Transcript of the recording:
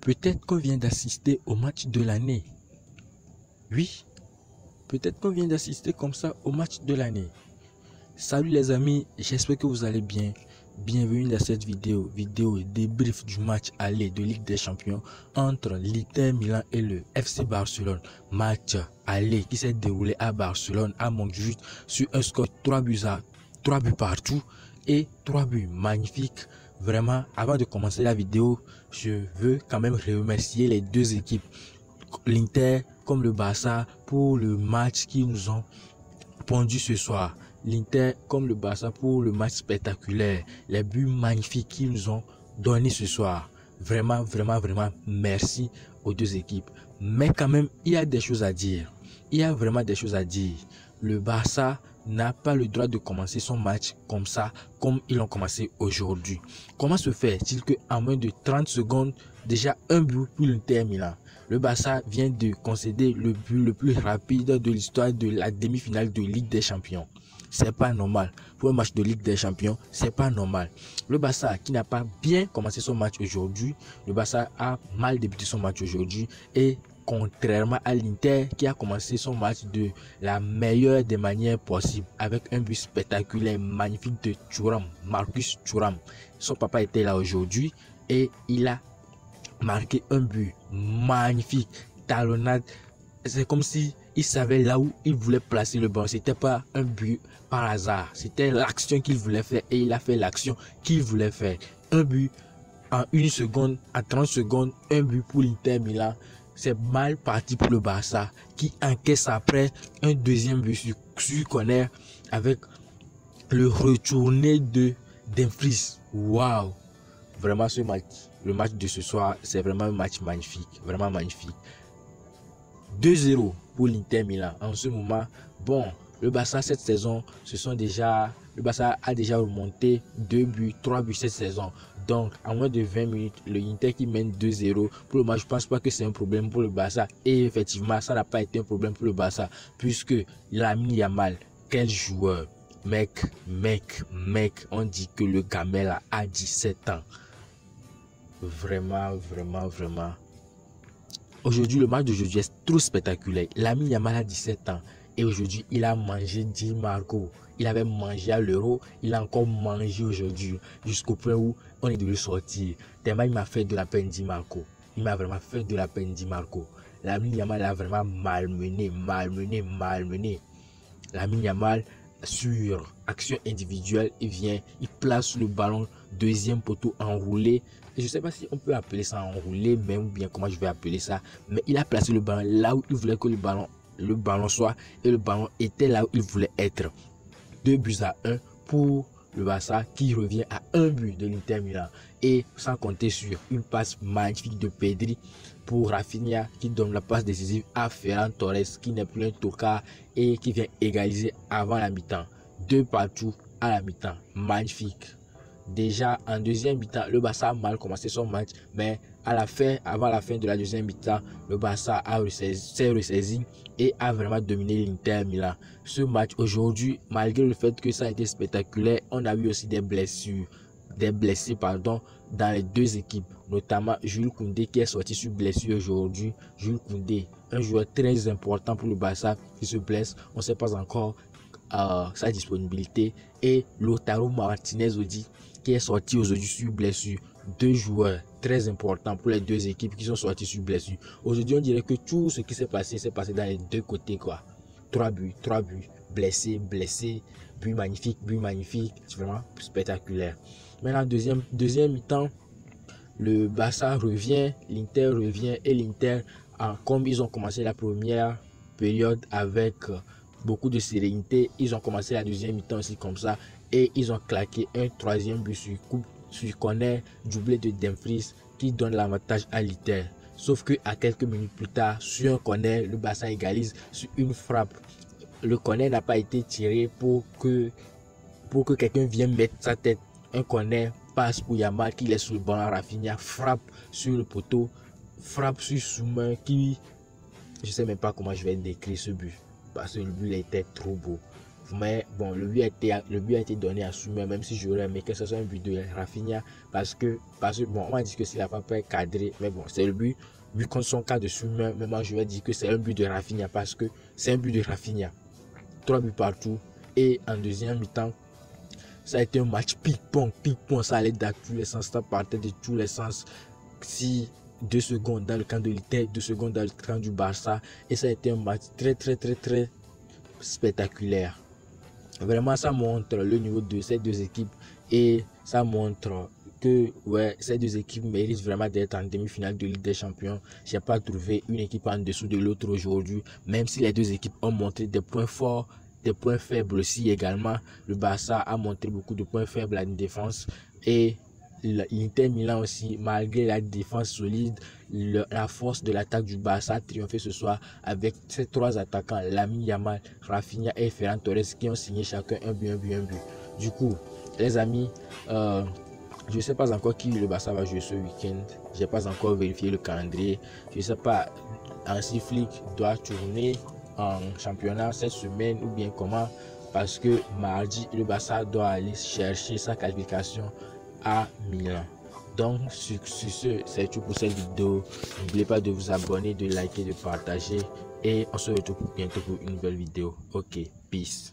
Peut-être qu'on vient d'assister au match de l'année. Oui, peut-être qu'on vient d'assister comme ça au match de l'année. Salut les amis, j'espère que vous allez bien. Bienvenue dans cette vidéo débrief du match aller de Ligue des Champions entre l'Inter Milan et le FC Barcelone. Match aller qui s'est déroulé à Barcelone à Montjuïc sur un score 3 buts partout et 3 buts magnifiques. Vraiment, avant de commencer la vidéo, je veux quand même remercier les deux équipes, l'Inter comme le Barça, pour le match qu'ils nous ont pondu ce soir. L'Inter comme le Barça pour le match spectaculaire, les buts magnifiques qu'ils nous ont donnés ce soir. Vraiment merci aux deux équipes. Mais quand même, il y a des choses à dire. Il y a vraiment des choses à dire. Le Barça n'a pas le droit de commencer son match comme ça, comme ils l'ont commencé aujourd'hui. Comment se fait-il qu'en moins de 30 secondes, déjà un but pour l'Inter Milan? Le Barça vient de concéder le but le plus rapide de l'histoire de la demi-finale de Ligue des Champions. C'est pas normal. Pour un match de Ligue des Champions, c'est pas normal. Le Barça qui n'a pas bien commencé son match aujourd'hui, le Barça a mal débuté son match aujourd'hui et contrairement à l'Inter qui a commencé son match de la meilleure des manières possibles avec un but spectaculaire, magnifique de Thuram, Marcus Thuram. Son papa était là aujourd'hui et il a marqué un but magnifique, talonnade. C'est comme si il savait là où il voulait placer le ballon. C'était pas un but par hasard. C'était l'action qu'il voulait faire et il a fait l'action qu'il voulait faire. Un but en 1 seconde, en 30 secondes, un but pour l'Inter Milan. C'est mal parti pour le Barça qui encaisse après un deuxième but sur corner avec le retourné de Dumfries. Waouh! Vraiment ce match, le match de ce soir, c'est vraiment un match magnifique, vraiment magnifique. 2-0 pour l'Inter Milan. En ce moment, bon, le Barça cette saison, le Barça a déjà remonté 2 buts, 3 buts cette saison. Donc, en moins de 20 minutes, le Inter qui mène 2-0. Pour le match, je pense pas que c'est un problème pour le Barça. Et effectivement, ça n'a pas été un problème pour le Barça, puisque Lamine Yamal, quel joueur. Mec, on dit que le gamin a 17 ans. Vraiment. Aujourd'hui, le match d'aujourd'hui est trop spectaculaire. Lamine Yamal a 17 ans et aujourd'hui, il a mangé Di Marco. Il avait mangé à l'Euro, il a encore mangé aujourd'hui jusqu'au point où on est de le sortir. Tellement il m'a fait de la peine Di Marco. Il m'a vraiment fait de la peine Di Marco. Lamine Yamal a vraiment malmené. Lamine Yamal sur action individuelle, il place le ballon, deuxième poteau enroulé. Et je sais pas si on peut appeler ça enroulé, mais ou bien comment je vais appeler ça. Mais il a placé le ballon là où il voulait que le ballon soit, et le ballon était là où il voulait être. 2-1 pour le Barça qui revient à un but de l'Inter Milan. Et sans compter sur une passe magnifique de Pedri pour Rafinha qui donne la passe décisive à Ferran Torres qui n'est plus un tocard et qui vient égaliser avant la mi-temps. 2 partout à la mi-temps. Magnifique. Déjà en deuxième mi-temps, le Barça a mal commencé son match, mais avant la fin de la deuxième mi-temps, le Barça s'est ressaisi et a vraiment dominé l'Inter Milan. Ce match aujourd'hui, malgré le fait que ça a été spectaculaire, on a eu aussi des blessés dans les deux équipes, notamment Jules Koundé qui est sorti sur blessure aujourd'hui. Jules Koundé, un joueur très important pour le Barça qui se blesse, on ne sait pas encore sa disponibilité, et Lautaro Martinez qui est sorti aujourd'hui sur blessure. 2 joueurs très importants pour les deux équipes qui sont sortis sur blessure. Aujourd'hui, on dirait que tout ce qui s'est passé dans les deux côtés, quoi. 3 buts, blessés, but magnifique, c'est vraiment spectaculaire. Maintenant, deuxième mi-temps, le Barça revient, l'Inter revient, et l'Inter, comme ils ont commencé la première période avec beaucoup de sérénité, ils ont commencé la deuxième mi-temps aussi comme ça, et ils ont claqué un troisième but sur corner, doublé de Dumfries qui donne l'avantage à l'Inter. Sauf que à quelques minutes plus tard, sur un corner, le Barça égalise sur une frappe. Le corner n'a pas été tiré pour que quelqu'un vienne mettre sa tête. Un corner passe pour Yamal qui laisse le ballon à Rafinha, frappe sur le poteau, frappe sur Soumain qui, je sais même pas comment je vais décrire ce but, parce que le but était trop beau. Mais bon, le but a été donné à Sommer, même si j'aurais aimé que ce soit un but de Rafinha, parce que bon, on va dire que s'il n'a pas cadré, mais bon, c'est le but. Vu qu'on son cas de Sommer, mais moi je vais dire que c'est un but de Rafinha, parce que c'est un but de Rafinha. 3 buts partout. Et en deuxième mi-temps, ça a été un match ping-pong, ça allait dans tous les sens, ça partait de tous les sens. Si 2 secondes dans le camp de l'Inter, 2 secondes dans le camp du Barça, et ça a été un match très spectaculaire. Vraiment, ça montre le niveau de ces deux équipes et ça montre que ouais, ces deux équipes méritent vraiment d'être en demi-finale de Ligue des Champions. Je n'ai pas trouvé une équipe en dessous de l'autre aujourd'hui, même si les deux équipes ont montré des points forts, des points faibles aussi également. Le Barça a montré beaucoup de points faibles à une défense et l'Inter Milan aussi, malgré la défense solide, la force de l'attaque du Barça a triomphé ce soir avec ces 3 attaquants, Lamine Yamal, Rafinha et Ferran Torres, qui ont signé chacun un but. Du coup, les amis, je ne sais pas encore qui le Barça va jouer ce week-end. Je n'ai pas encore vérifié le calendrier. Je ne sais pas, Hansi Flick doit tourner en championnat cette semaine ou bien comment, parce que mardi, le Barça doit aller chercher sa qualification à Milan. Donc sur ce, c'est tout pour cette vidéo. N'oubliez pas de vous abonner, de liker, de partager et on se retrouve bientôt pour une nouvelle vidéo. Ok, peace.